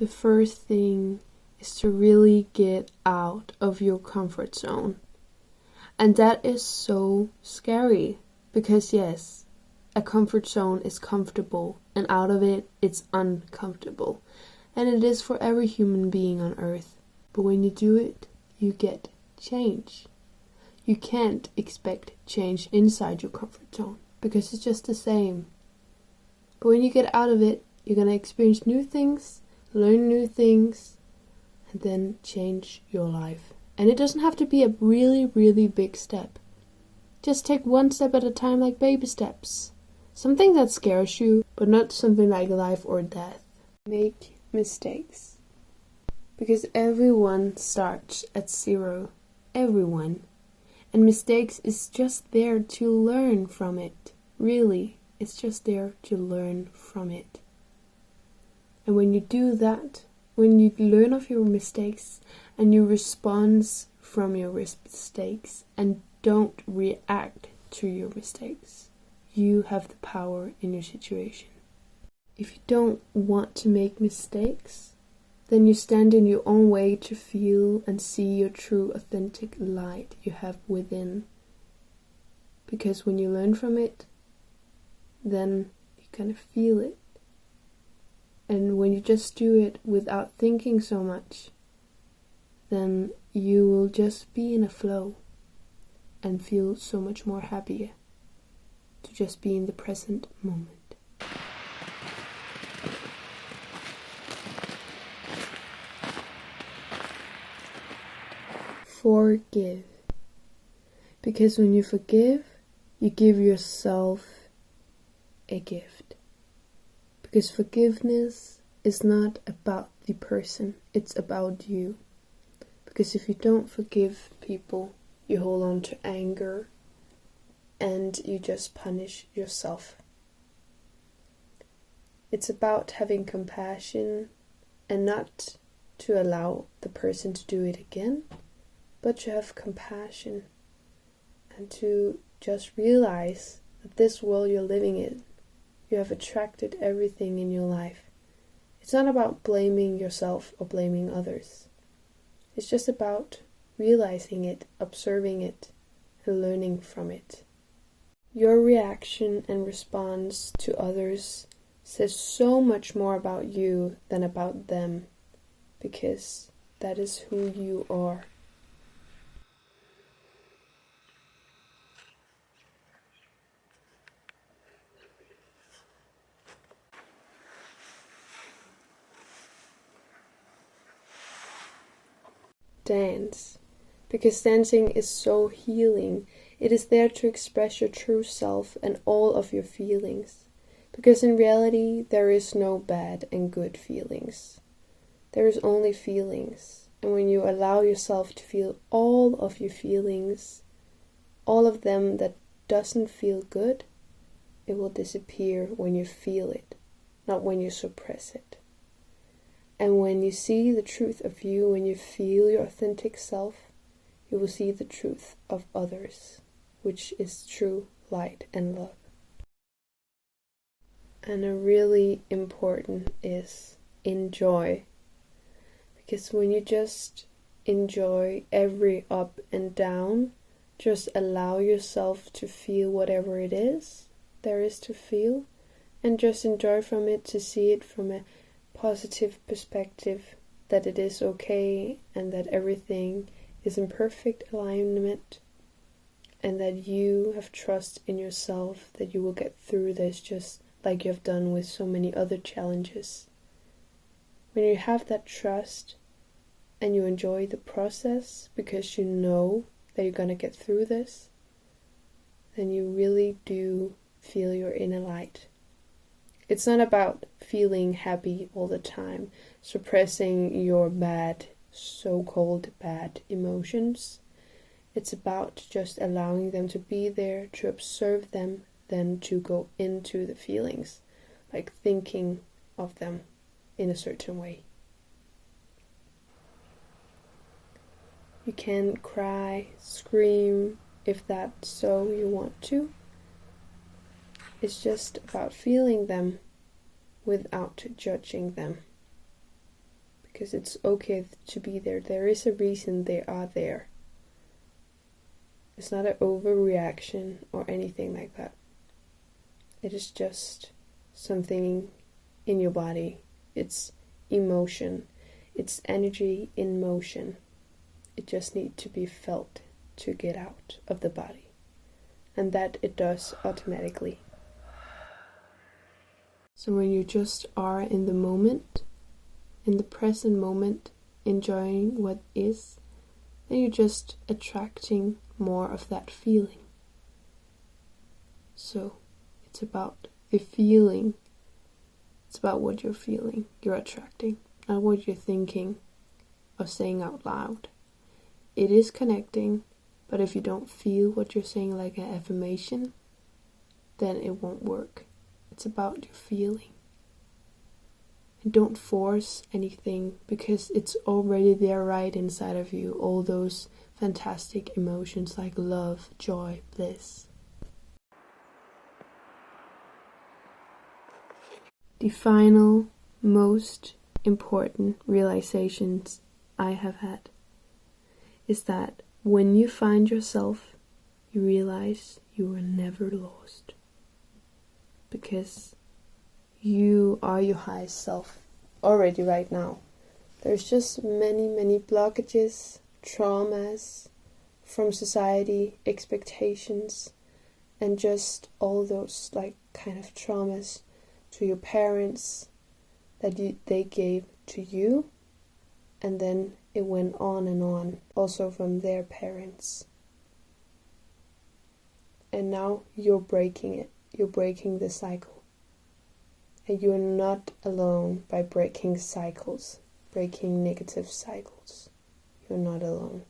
the first thing is to really get out of your comfort zone. And that is so scary, because yes, a comfort zone is comfortable, and out of it, it's uncomfortable. And it is for every human being on earth. But when you do it, you get change. You can't expect change inside your comfort zone, because it's just the same. But when you get out of it, you're going to experience new things, learn new things, and then change your life. And it doesn't have to be a really, really big step. Just take one step at a time, like baby steps. Something that scares you, but not something like life or death. Make mistakes. Because everyone starts at zero. Everyone. And mistakes is just there to learn from it. Really, it's just there to learn from it. And when you do that, when you learn of your mistakes and you respond from your mistakes and don't react to your mistakes, you have the power in your situation. If you don't want to make mistakes, then you stand in your own way to feel and see your true authentic light you have within. Because when you learn from it, then you kind of feel it. And when you just do it without thinking so much, then you will just be in a flow and feel so much more happier to just be in the present moment. Forgive. Because when you forgive, you give yourself a gift. Because forgiveness is not about the person, it's about you. Because if you don't forgive people, you hold on to anger and you just punish yourself. It's about having compassion and not to allow the person to do it again, but to have compassion and to just realize that this world you're living in, you have attracted everything in your life. It's not about blaming yourself or blaming others. It's just about realizing it, observing it, and learning from it. Your reaction and response to others says so much more about you than about them, because that is who you are. Dance. Because dancing is so healing. It is there to express your true self and all of your feelings. Because in reality, there is no bad and good feelings. There is only feelings. And when you allow yourself to feel all of your feelings, all of them that doesn't feel good, it will disappear when you feel it, not when you suppress it. And when you see the truth of you, when you feel your authentic self, you will see the truth of others, which is true light and love. And a really important is enjoy. Because when you just enjoy every up and down, just allow yourself to feel whatever it is there is to feel, and just enjoy from it, to see it from a positive perspective, that it is okay and that everything is in perfect alignment, and that you have trust in yourself that you will get through this, just like you have done with so many other challenges. When you have that trust and you enjoy the process because you know that you're gonna get through this, then you really do feel your inner light. It's not about feeling happy all the time, suppressing your bad, so-called bad emotions. It's about just allowing them to be there, to observe them, then to go into the feelings, like thinking of them in a certain way. You can cry, scream, if that's so you want to. It's just about feeling them without judging them. because it's okay to be there. There is a reason they are there. It's not an overreaction or anything like that. It is just something in your body. It's emotion. It's energy in motion. It just needs to be felt to get out of the body. And that it does automatically. So when you just are in the moment, in the present moment, enjoying what is, then you're just attracting more of that feeling. So it's about the feeling. It's about what you're feeling, you're attracting, not what you're thinking or saying out loud. It is connecting, but if you don't feel what you're saying like an affirmation, then it won't work. It's about your feeling. And don't force anything, because it's already there right inside of you. All those fantastic emotions like love, joy, bliss. The final, most important realizations I have had is that when you find yourself, you realize you were never lost. Because you are your highest self already right now. There's just many blockages, traumas from society, expectations, and just all those like kind of traumas to your parents that they gave to you, and then it went on and on, also from their parents. And now you're breaking it. You're breaking the cycle. And you're not alone by breaking cycles, breaking negative cycles. You're not alone.